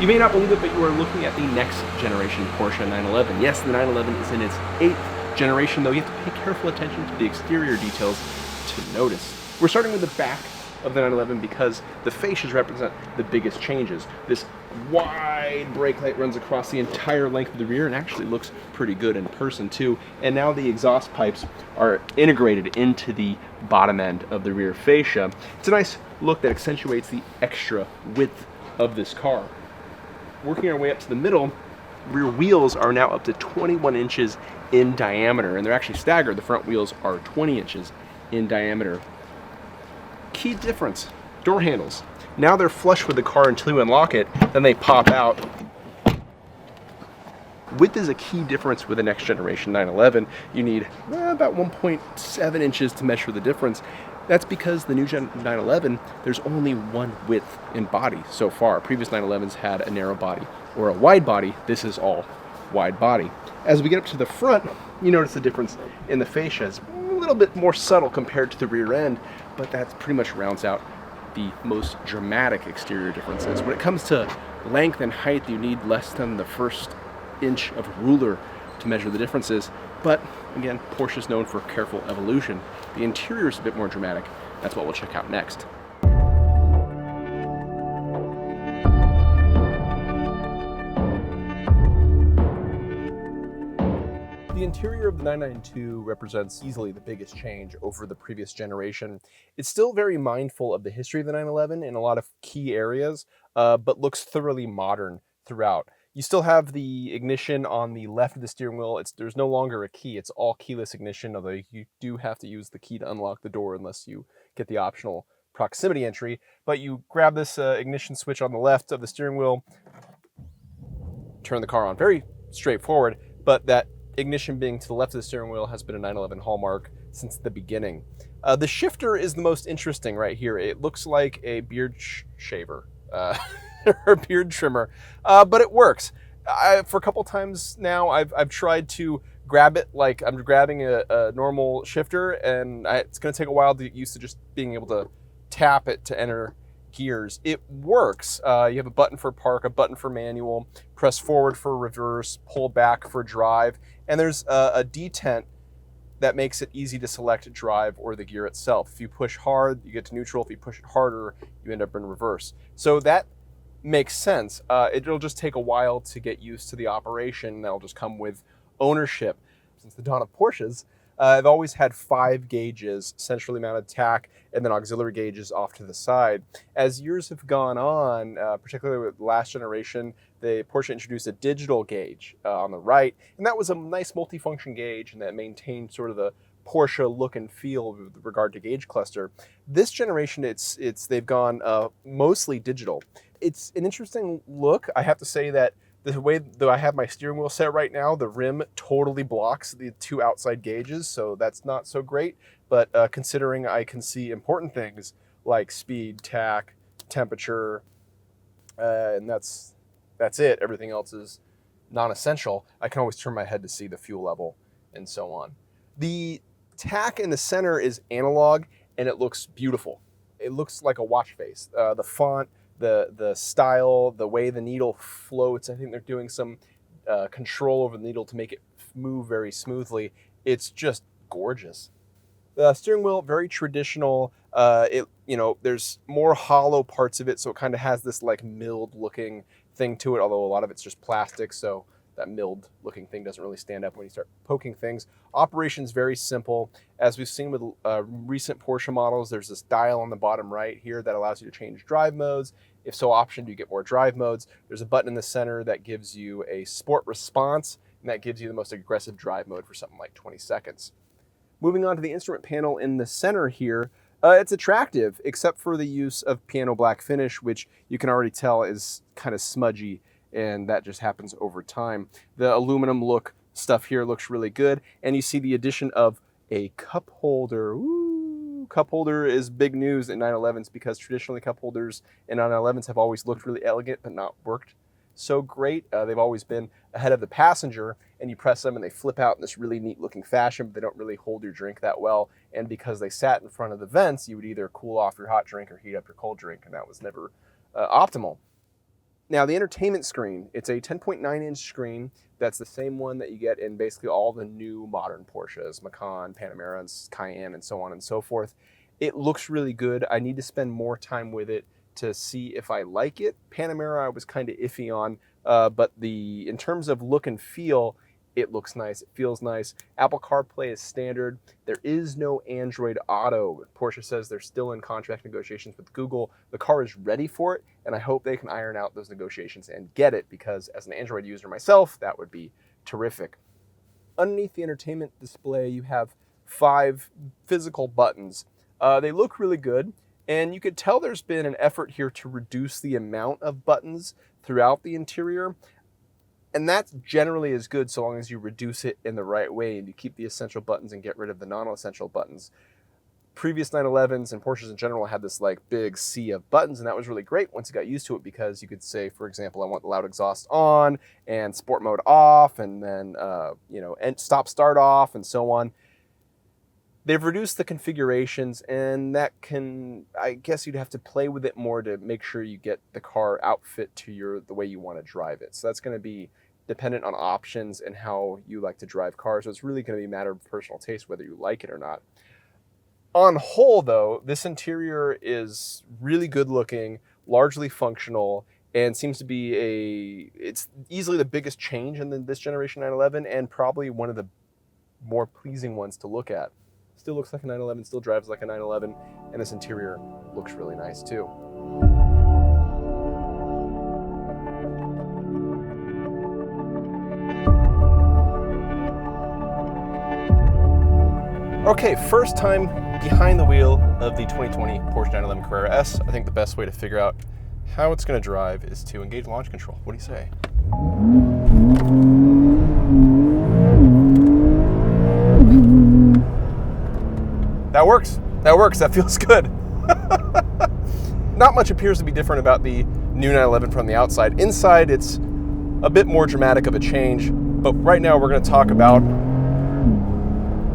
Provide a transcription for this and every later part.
may not believe it, but you are looking at the next generation Porsche 911. Yes, the 911 is in its 8th generation, though you have to pay careful attention to the exterior details to notice. We're starting with the back of the 911 because the fascias represent the biggest changes. This wide brake light runs across the entire length of the rear and actually looks pretty good in person too. And now the exhaust pipes are integrated into the bottom end of the rear fascia. It's a nice look that accentuates the extra width of this car. Working our way up to the middle, rear wheels are now up to 21 inches in diameter, and they're actually staggered. The front wheels are 20 inches in diameter. Key difference, door handles. Now they're flush with the car until you unlock it, then they pop out. Width is a key difference with the next generation 911. You need about 1.7 inches to measure the difference. That's because the new Gen 911, there's only one width in body so far. Previous 911s had a narrow body or a wide body. This is all wide body. As we get up to the front, you notice the difference in the fascia. It's a little bit more subtle compared to the rear end, but that pretty much rounds out the most dramatic exterior differences. When it comes to length and height, you need less than the first inch of a ruler to measure the differences. But again, Porsche is known for careful evolution. The interior is a bit more dramatic. That's what we'll check out next. The interior of the 992 represents easily the biggest change over the previous generation. It's still very mindful of the history of the 911 in a lot of key areas, but looks thoroughly modern throughout. You still have the ignition on the left of the steering wheel. There's no longer a key. It's all keyless ignition, although you do have to use the key to unlock the door unless you get the optional proximity entry. But you grab this ignition switch on the left of the steering wheel, turn the car on. Very straightforward, but that ignition being to the left of the steering wheel has been a 911 hallmark since the beginning. The shifter is the most interesting right here. It looks like a beard shaver. Or beard trimmer, but it works. For a couple times now, I've tried to grab it like I'm grabbing a normal shifter, and it's going to take a while to get used to just being able to tap it to enter gears. It works. You have a button for park, a button for manual, press forward for reverse, pull back for drive, and there's a detent that makes it easy to select drive or the gear itself. If you push hard, you get to neutral. If you push it harder, you end up in reverse. So that makes sense. It'll just take a while to get used to the operation. That'll just come with ownership. Since the dawn of Porsches, I've always had 5 gauges, centrally mounted tach, and then auxiliary gauges off to the side. As years have gone on, particularly with last generation, the Porsche introduced a digital gauge on the right, and that was a nice multifunction gauge, and that maintained sort of the Porsche look and feel with regard to gauge cluster. This generation, they've gone mostly digital. It's an interesting look. I have to say that the way that I have my steering wheel set right now, the rim totally blocks the 2 outside gauges, so that's not so great. But considering I can see important things like speed, tach, temperature, and that's it. Everything else is non-essential. I can always turn my head to see the fuel level and so on. The tach in the center is analog, and it looks beautiful. It looks like a watch face. The font, the style, the way the needle floats. I think they're doing some control over the needle to make it move very smoothly. It's just gorgeous. The steering wheel, very traditional. There's more hollow parts of it, so it kind of has this like milled looking thing to it, although a lot of it's just plastic, so that milled looking thing doesn't really stand up when you start poking things. Operation's very simple. As we've seen with recent Porsche models, there's this dial on the bottom right here that allows you to change drive modes. If so optioned, you get more drive modes. There's a button in the center that gives you a sport response, and that gives you the most aggressive drive mode for something like 20 seconds. Moving on to the instrument panel in the center here, it's attractive, except for the use of piano black finish, which you can already tell is kind of smudgy, and that just happens over time. The aluminum look stuff here looks really good, and you see the addition of a cup holder. Ooh, cup holder is big news in 911s because traditionally cup holders in 911s have always looked really elegant but not worked so great. They've always been ahead of the passenger, and you press them and they flip out in this really neat looking fashion, but they don't really hold your drink that well. And because they sat in front of the vents, you would either cool off your hot drink or heat up your cold drink, and that was never optimal. Now the entertainment screen, it's a 10.9-inch screen. That's the same one that you get in basically all the new modern Porsches, Macan, Panamera, and Cayenne, and so on and so forth. It looks really good. I need to spend more time with it to see if I like it. Panamera I was kind of iffy on, but in terms of look and feel, it looks nice, it feels nice. Apple CarPlay is standard. There is no Android Auto. Porsche says they're still in contract negotiations with Google. The car is ready for it, and I hope they can iron out those negotiations and get it, because as an Android user myself, that would be terrific. Underneath the entertainment display, you have 5 physical buttons. They look really good, and you could tell there's been an effort here to reduce the amount of buttons throughout the interior. And that's generally as good so long as you reduce it in the right way and you keep the essential buttons and get rid of the non-essential buttons. Previous 911s and Porsches in general had this like big sea of buttons, and that was really great once you got used to it, because you could say, for example, I want the loud exhaust on and sport mode off, and then and stop start off, and so on. They've reduced the configurations, and that I guess you'd have to play with it more to make sure you get the car outfit to the way you want to drive it. So that's going to be dependent on options and how you like to drive cars. So it's really going to be a matter of personal taste whether you like it or not. On whole, though, this interior is really good looking, largely functional, and seems to be it's easily the biggest change in this generation 911, and probably one of the more pleasing ones to look at. Still looks like a 911, still drives like a 911, and this interior looks really nice too. Okay, first time behind the wheel of the 2020 Porsche 911 Carrera S. I think the best way to figure out how it's going to drive is to engage launch control. What do you say? That works. That feels good. Not much appears to be different about the new 911 from the outside. Inside, it's a bit more dramatic of a change, but right now we're going to talk about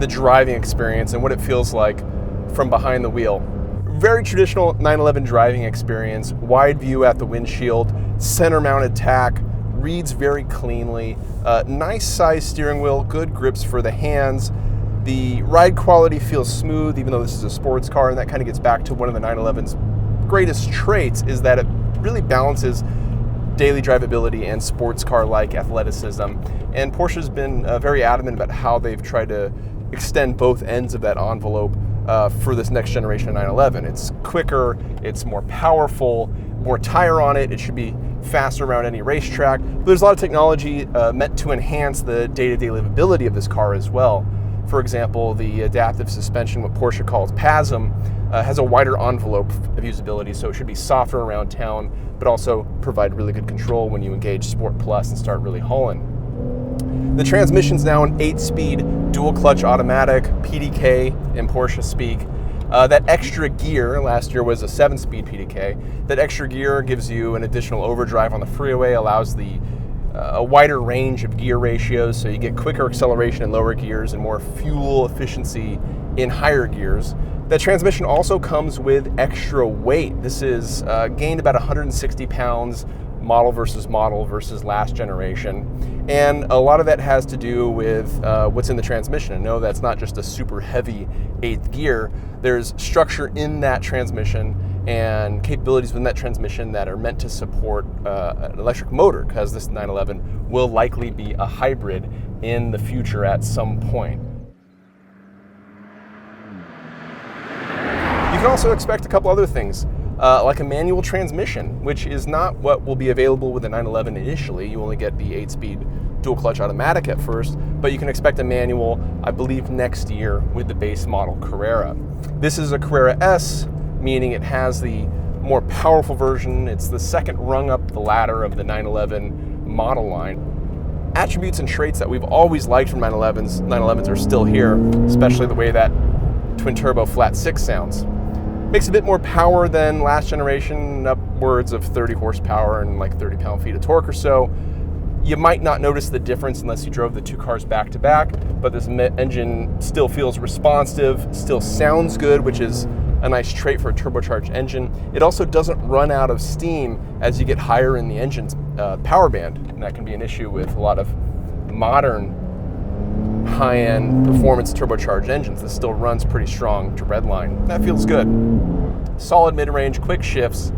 the driving experience and what it feels like from behind the wheel. Very traditional 911 driving experience, wide view at the windshield, center mounted tack, reads very cleanly, nice size steering wheel, good grips for the hands. The ride quality feels smooth, even though this is a sports car, and that kind of gets back to one of the 911's greatest traits, is that it really balances daily drivability and sports car-like athleticism. And Porsche's been very adamant about how they've tried to extend both ends of that envelope for this next generation of 911. It's quicker, it's more powerful, more tire on it, it should be faster around any racetrack. But there's a lot of technology meant to enhance the day-to-day livability of this car as well. For example, the adaptive suspension, what Porsche calls PASM, has a wider envelope of usability, so it should be softer around town, but also provide really good control when you engage Sport Plus and start really hauling. The transmission's now an 8-speed dual-clutch automatic, PDK in Porsche speak. That extra gear, last year was a 7-speed PDK, that extra gear gives you an additional overdrive on the freeway, allows a wider range of gear ratios, so you get quicker acceleration in lower gears and more fuel efficiency in higher gears. That transmission also comes with extra weight. This is gained about 160 pounds model versus last generation. And a lot of that has to do with what's in the transmission. And no, that's not just a super heavy 8th gear. There's structure in that transmission and capabilities within that transmission that are meant to support an electric motor, because this 911 will likely be a hybrid in the future at some point. You can also expect a couple other things, like a manual transmission, which is not what will be available with the 911 initially. You only get the 8-speed dual-clutch automatic at first, but you can expect a manual, I believe, next year with the base model Carrera. This is a Carrera S, meaning it has the more powerful version. It's the second rung up the ladder of the 911 model line. Attributes and traits that we've always liked from 911s are still here, especially the way that twin-turbo flat 6 sounds. Makes a bit more power than last generation, upwards of 30 horsepower and like 30 pound-feet of torque or so. You might not notice the difference unless you drove the two cars back to back, but this engine still feels responsive, still sounds good, which is a nice trait for a turbocharged engine. It also doesn't run out of steam as you get higher in the engine's power band, and that can be an issue with a lot of modern high-end performance turbocharged engines. This still runs pretty strong to redline. That feels good. Solid mid-range, quick shifts,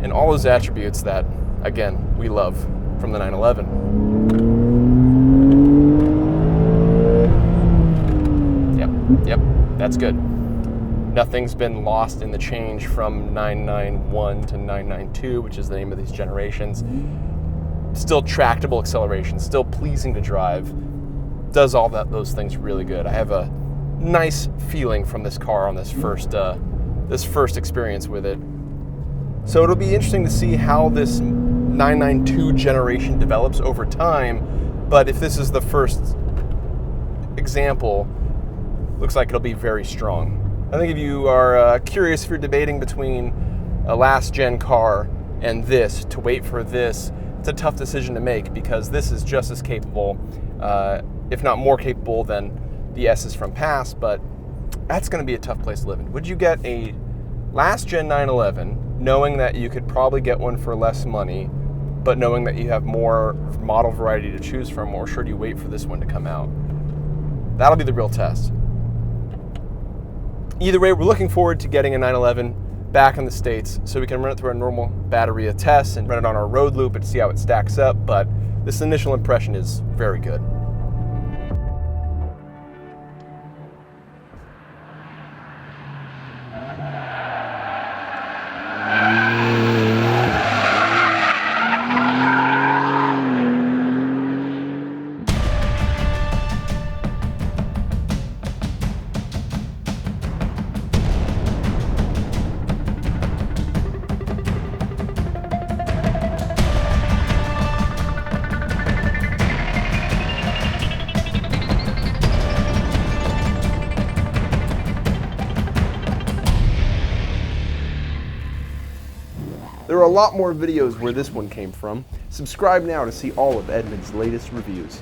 and all those attributes that, again, we love from the 911. Yep, that's good. Nothing's been lost in the change from 991 to 992, which is the name of these generations. Still tractable acceleration, still pleasing to drive. Does all those things really good. I have a nice feeling from this car on this first experience with it. So it'll be interesting to see how this 992 generation develops over time, but if this is the first example, looks like it'll be very strong. I think if you are curious, if you're debating between a last gen car and this, to wait for this, it's a tough decision to make because this is just as capable, if not more capable than the S's from past, but that's going to be a tough place to live in. Would you get a last gen 911 knowing that you could probably get one for less money, but knowing that you have more model variety to choose from, or should you wait for this one to come out? That'll be the real test. Either way, we're looking forward to getting a 911 back in the States so we can run it through our normal battery test and run it on our road loop and see how it stacks up, but this initial impression is very good. There are a lot more videos where this one came from. Subscribe now to see all of Edmunds' latest reviews.